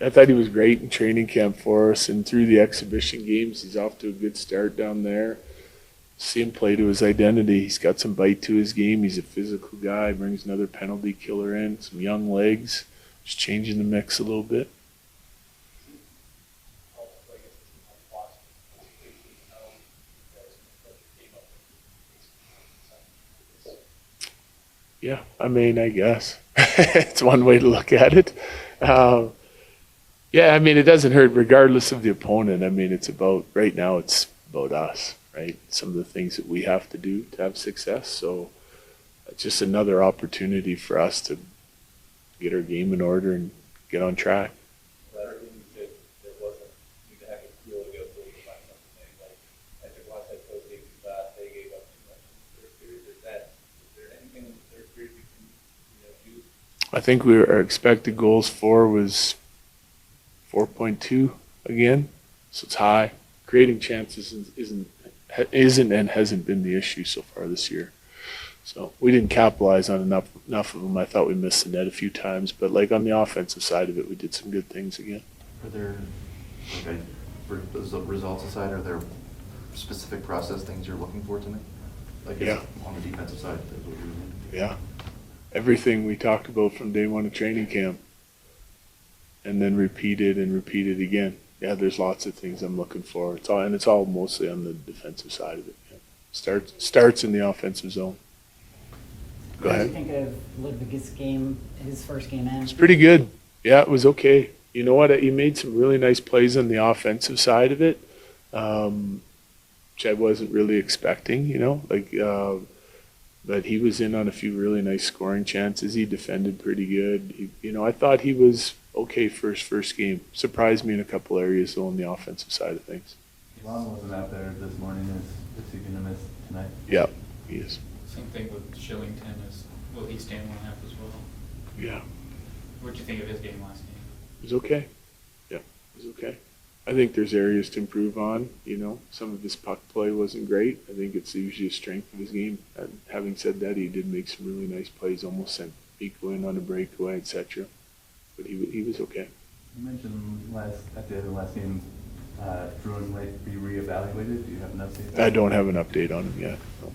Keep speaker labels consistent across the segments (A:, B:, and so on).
A: I thought he was great in training camp for us, and through the exhibition games, he's off to a good start down there. See him play to his identity. He's got some bite to his game. He's a physical guy. Brings another penalty killer in. Some young legs. Just changing the mix a little bit. Yeah, I mean, I guess it's one way to look at it. Yeah, I mean, it doesn't hurt regardless of the opponent. I mean, it's about, right now, it's about us, right? Some of the things that we have to do to have success. So it's just another opportunity for us to get our game in order and get on track. I think our expected goals for was 4.2 again, so it's high. Creating chances isn't and hasn't been the issue so far this year. So we didn't capitalize on enough of them. I thought we missed the net a few times, but like on the offensive side of it, we did some good things again.
B: Are there, for the results aside, are there specific process things you're looking for tonight? Like
A: yeah.
B: On the defensive side, that's what you're doing.
A: Yeah. Everything we talked about from day one of training camp, and then repeated again. Yeah, there's lots of things I'm looking for. It's all mostly on the defensive side of it. Yeah. Starts in the offensive zone. Go ahead.
C: What do you think of Ludwig's game, his first game in?
A: It's pretty good. Yeah, it was okay. You know what? He made some really nice plays on the offensive side of it, which I wasn't really expecting. But he was in on a few really nice scoring chances. He defended pretty good. I thought he was okay for his first game. Surprised me in a couple areas, though, on the offensive side of things.
D: Long wasn't out there this morning. Is he going to miss tonight?
A: Yeah, he is.
E: Same thing with Shillington. Will he stand 1.5 as well?
A: Yeah.
E: What did you think of his game last game?
A: It was okay. Yeah, it was okay. I think there's areas to improve on. Some of his puck play wasn't great. I think it's usually a strength of his game. And having said that, he did make some really nice plays, almost sent Pico in on a breakaway, etc. But he was okay.
D: You mentioned at the end of the last game, Druin might be reevaluated. Do you have an update?
A: I don't have an update on him yet. No.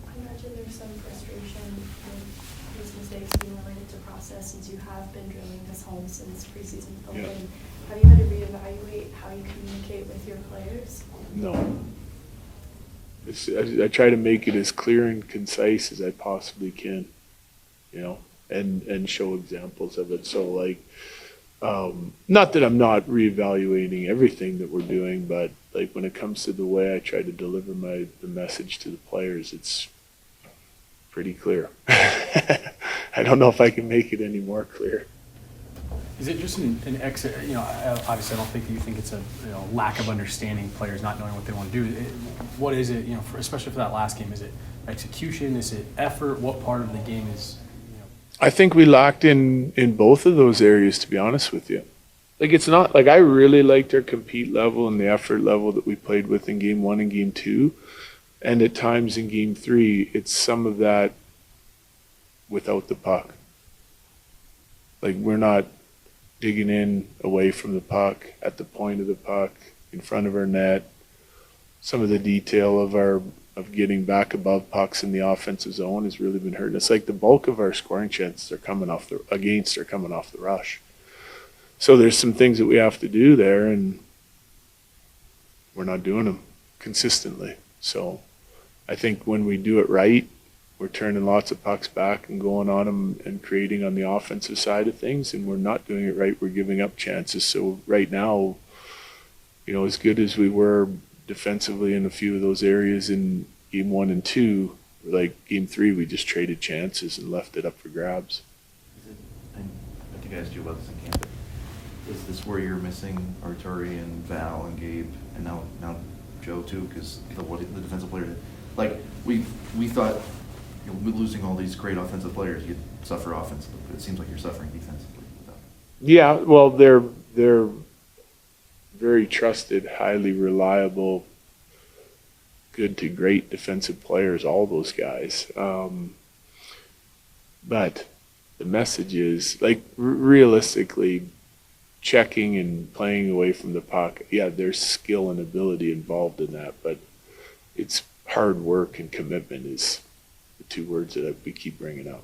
F: I imagine there's some frustration with his mistakes being related to process since you have been drilling this home since preseason opened.
A: Yeah.
F: Have you had to reevaluate how you communicate with your players?
A: No. I try to make it as clear and concise as I possibly can, and show examples of it. So, not that I'm not reevaluating everything that we're doing, but when it comes to the way I try to deliver the message to the players, it's pretty clear. I don't know if I can make it any more clear.
G: Is it just an exit? Obviously, I don't think you think it's a lack of understanding, players not knowing what they want to do. What is it? Especially for that last game, is it execution? Is it effort? What part of the game is?
A: I think we lacked in both of those areas, to be honest with you. It's not I really liked our compete level and the effort level that we played with in game 1 and game 2, and at times in game 3, it's some of that without the puck. We're not digging in away from the puck, at the point of the puck, in front of our net. Some of the detail of getting back above pucks in the offensive zone has really been hurting us. The bulk of our scoring chances are coming off the rush. So there's some things that we have to do there, and we're not doing them consistently. So I think when we do it right, we're turning lots of pucks back and going on them and creating on the offensive side of things, and we're not doing it right. We're giving up chances. So right now, as good as we were defensively in a few of those areas in game 1 and 2, game 3, we just traded chances and left it up for grabs.
B: I think I asked you about this in camp. Is this where you're missing Arturi and Val and Gabe and now Joe too? Because the defensive player, we thought. Losing all these great offensive players, you'd suffer offensively, but it seems like you're suffering defensively.
A: Yeah, well, they're very trusted, highly reliable, good to great defensive players, all those guys. But the message is, realistically, checking and playing away from the puck, yeah, there's skill and ability involved in that, but it's hard work and commitment is the two words that we keep bringing up.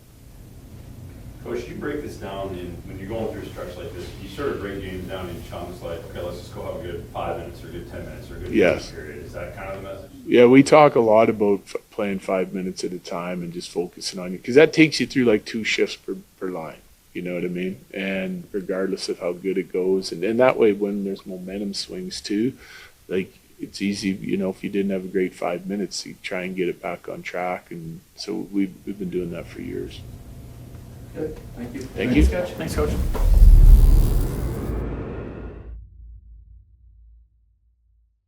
H: Coach, you break this down when you're going through a stretch like this, you sort of break games down in chunks like, okay, let's just go have a good 5 minutes or a good 10 minutes or a good
A: Yes.
H: period. Is that kind of the message?
A: Yeah, we talk a lot about playing 5 minutes at a time and just focusing on it, because that takes you through like 2 shifts per line. You know what I mean? And regardless of how good it goes, and that way when there's momentum swings too, like it's easy, you know, if you didn't have a great 5 minutes, you try and get it back on track. And so we've been doing that for years.
B: Good, thank you.
A: Thank you.
G: Thanks, Coach.